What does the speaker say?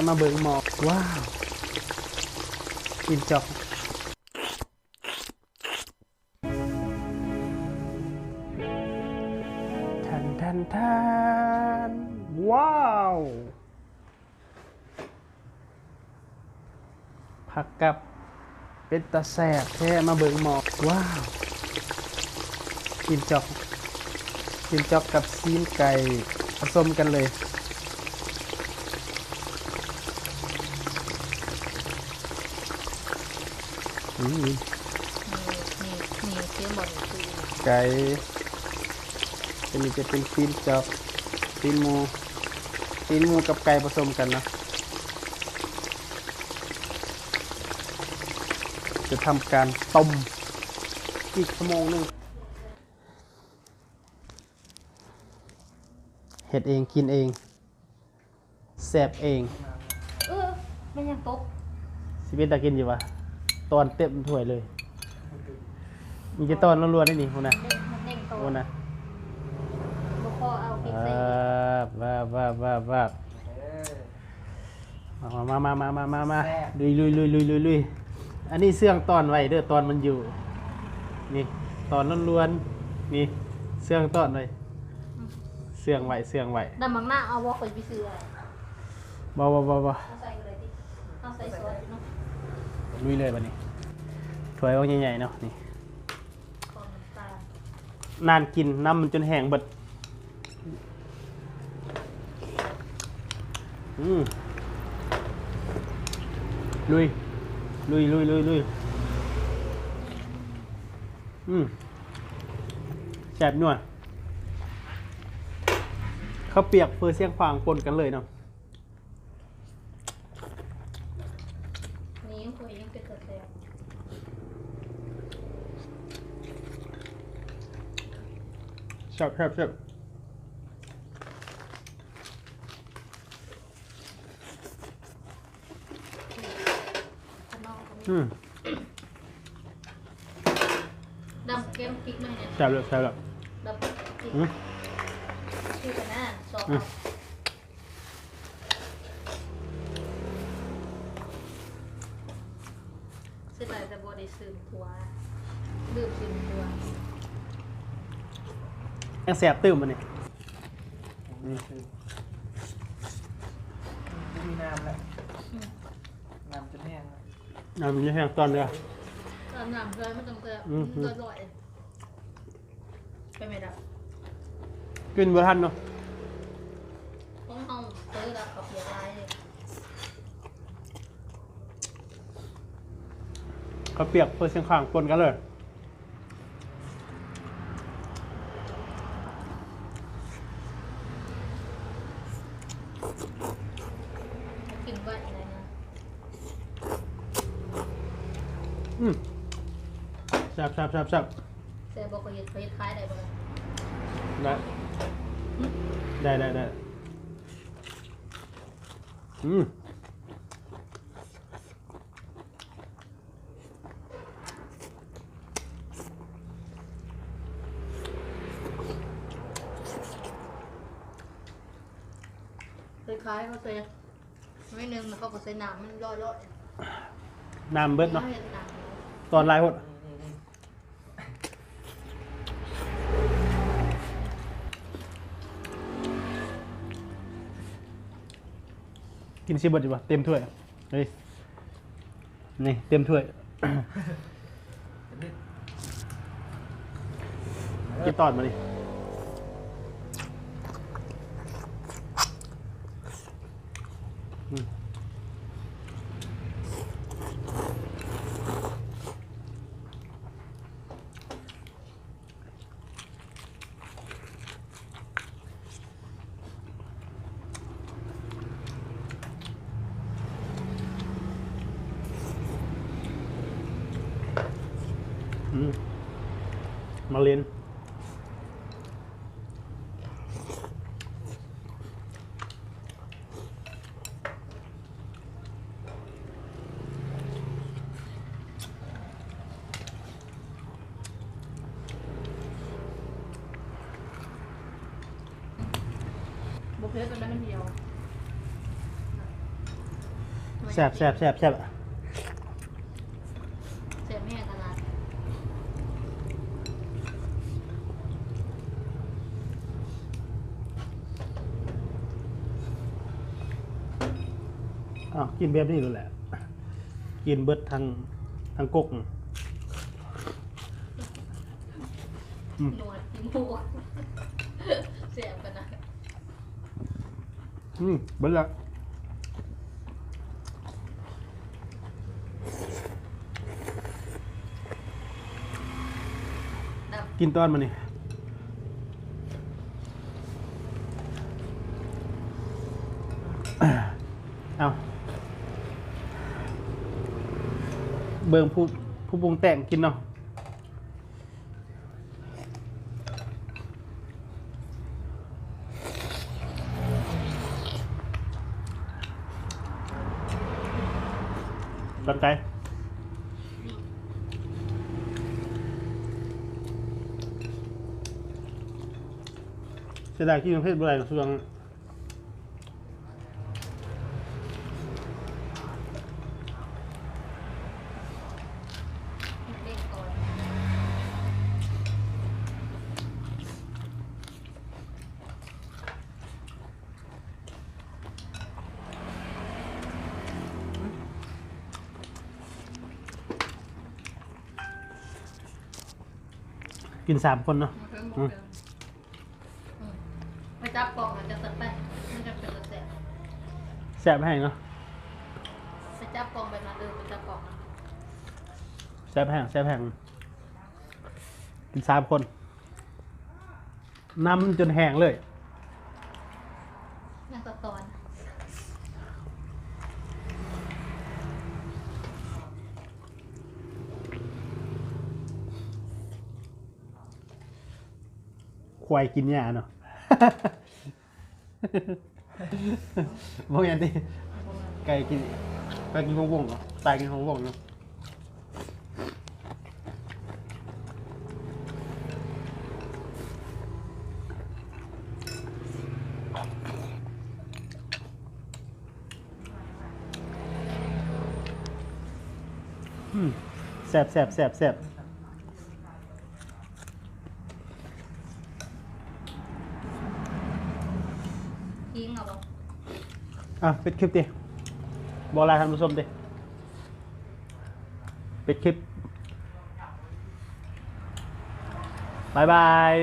มาเบิ่งหมอกว้าวกินจอกทันว้าวผักกับเป็นตาแสบแท้มาเบิ่งหมอกว้าวกินจอกกับซีนไก่ผสมกันเลยนี่เชื่อมบอลคือไก่อันนี้จะเป็นตีนจอกตีนหมูกับไก่ผสมกันนะจะทำการต้มอีกชั่วโมงนึงเฮ็ดเองกินเองแซ่บเองไม่ยังตกชีวิตตากินอยู่วะตอนเต็มถ้วยเลยมีจะตอนล้วนๆได้นี่คุณนะคุณนะว้ามาลุยอันนี้เสื่องตอนไว้เด้อตอนมันอยู่นี่ตอนล้วนๆนี่เสื่องตอนไว้เสื่องไว้ดำบังหน้าเอาวอลไปซื้ออะไรบ่เอาใส่เลยดิเอาใส่ซอสเนาะลุยเลยบัดนี้ถ้วยใหญ่ๆเนาะนี่นานกินน้ำมันจนแห้งเบิดลุยแซ่บนัวข้าวเปียกเฟอร์เซียงฟางปนกันเลยเนาะนี่คุยยังเกิดแล้วแซ่บดำเค็มพริกหน่อยเนี่ยแซ่บเลยดำพริกชื่อกันนะซอสเสร็จแล้วจะบดซึมทัวดื่มซึมทัวยังแซ่บตื้มมันนี่มีน้ำแล้วน้ำจะแห้งน้ำมันจะแห้งตอนเดียวน้ำเลยไม่ต้องเกลืออร่อยไปไหมดับกินบ่ทันเนาะต้องห้องซื้อแล้วกับเปียกลายเลยข้าวเปียกเฟอร์เซียงฟางปนกันเลยกินไว้อะไรนะแซ่บเซบอกเขายึดคล้ายได้บ้างได้คล้ายเขาเซไม่นึงมันเขาก็ใส่น้ำมันย่อยน้ำเบิดเนาะตอนลายหดกินซีเบิร์ดดีกว่าเต็มถ้วยนี่เต็มถ้วยกินตอนมาดิมาเรียนบุฟเฟ่ต์ตัวนั้นมันเดียว แซ่บแซ่บแซ่บแซ่บ แซ่บแม่ตลาด อ้าวกินแบบนี้เลยแหละ กินเบิดทางกก หนวดกินหมูแซ่บกันนะ เบิดละ ด กินตอนมันนี่เอาเบิ่งผู้ปรุงแต่งกินเนาะตั้งใจเสียดายกินประเภทอะไรส่วน ำเด็กก่อน กิน3 คนเนาะ ไปจับกล่องมันจะตัดไปมันจะเป็นแสบ แซ่บแห้งเนาะ ไปจับกล่องไปมาเดินไปจับกล่องนะ แซ่บแห้งแซ่บแห้งกิน3 คนน้ำจนแห้งเลย นั่งตอน ควายกินหญ้าเนาะ พวกอย่างที่ไก่กินของวงเนาะตายกินของวงเนาะแซ่บแซ่บแซ่บแซ่บ ทิ้งเอาบ่ อ่ะปิดคลิปดิบอกลาท่านผู้ชมดิปิดคลิปบายบาย